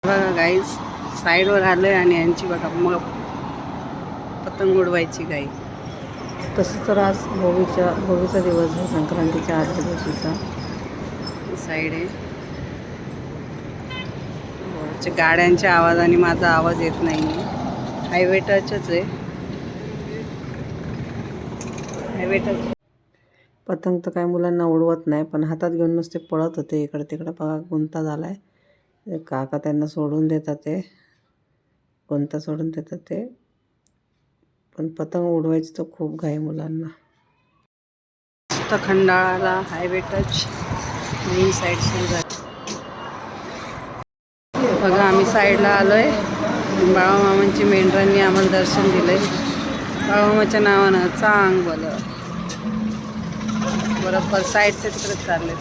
बघा गाईज साईडवर आलोय आणि यांची बघा मग पतंग उडवायची गाई. तसं तर आज भोगीचा दिवस आहे, संक्रांतीच्या आदल्या दिवशीचा. साईड आहे गाड्यांच्या आवाजाने माझा आवाज येत नाही. हायवे टचच आहे, हायवे टच. पतंग तर काय मुलांना उडवत नाही, पण हातात घेऊन नुसते पळत होते इकडे तिकडे. बघा गुंता झालाय. काका त्यांना सोडून देतात, ते गुंता सोडून देतात ते. पण पतंग उडवायची तर खूप घाई मुलांना. मस्त खंडाळाला हायवे टच मेन साईड सुरू झाली. बघा आम्ही साईडला आलोय. बाळूमामांची मेंढरांनी आम्हाला दर्शन दिलंय. बाळूमामाच्या नावानं चांग बोल बरोबर साईडचे तिकडे चालले.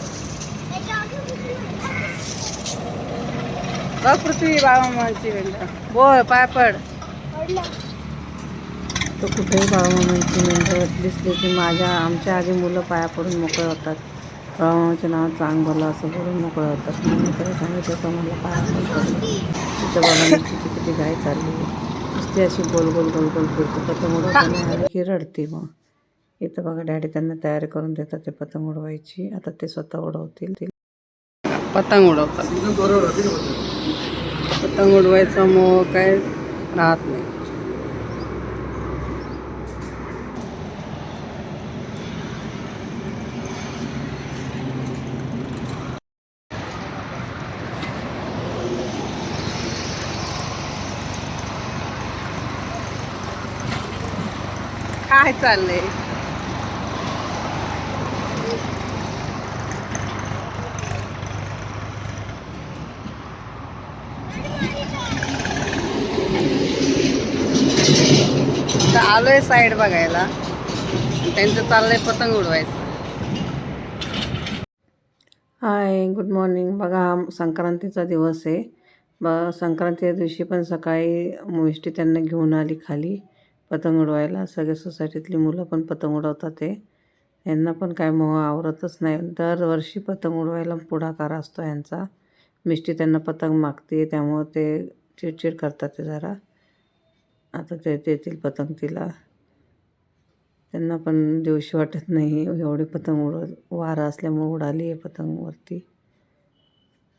बघ पृथ्वी बाळूमामांची मेंढर बोल पाय पड. तर कुठेही बाळूमामांची मेंढर दिसली की आमच्या आधी मुलं पाया पडून मोकळे होतात. बाळूमामाच्या नावात चांग भलं असं बोलून मोकळे होतात. मम्मीकडे सांगितलं तर मला पाया पण पडलं. तिथं बघा नुसती किती घाई चालली. नुसती अशी गोल गोल गोल गोल फिरते. पतंग उडवताना आली की रडते. मग इथं बघा डॅडी त्यांना तयारी करून देतात ते पतंग उडवायची. आता ते स्वतः उडवतील. पतंग उडवतात. पतंग उडवायचा मोह काय राहत नाही. काय चाललंय? आलोय साईड बघायला, त्यांचं चाललंय पतंग उडवायचं. हाय, गुड मॉर्निंग. बघा हा संक्रांतीचा दिवस आहे. संक्रांतीच्या दिवशी पण सकाळी मिष्टी त्यांना घेऊन आली खाली पतंग उडवायला. सगळे सोसायटीतली मुलं पण पतंग उडवतात. ते यांना पण काय मोह आवरतच नाही. दरवर्षी पतंग उडवायला पुढाकार असतो यांचा. मिष्टी त्यांना पतंग मागते, त्यामुळं ते चिडचिड करतात ते जरा. आता ते देतील पतंग तिला. त्यांना पण दिवशी वाटत नाही, एवढी पतंग वारा असल्यामुळे उडाली आहे पतंग वरती.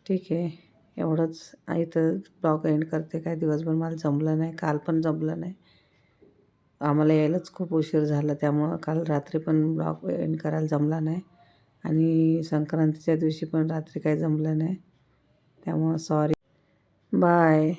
ठीक आहे, एवढंच. इथं ब्लॉग एंड करते. काय दिवसभर मला जमलं नाही, काल पण जमलं नाही. आम्हाला यायलाच खूप उशीर झाला, त्यामुळं काल रात्री पण ब्लॉग एंड करायला जमला नाही. आणि संक्रांतीच्या दिवशी पण रात्री काही जमलं नाही, त्यामुळं सॉरी. बाय.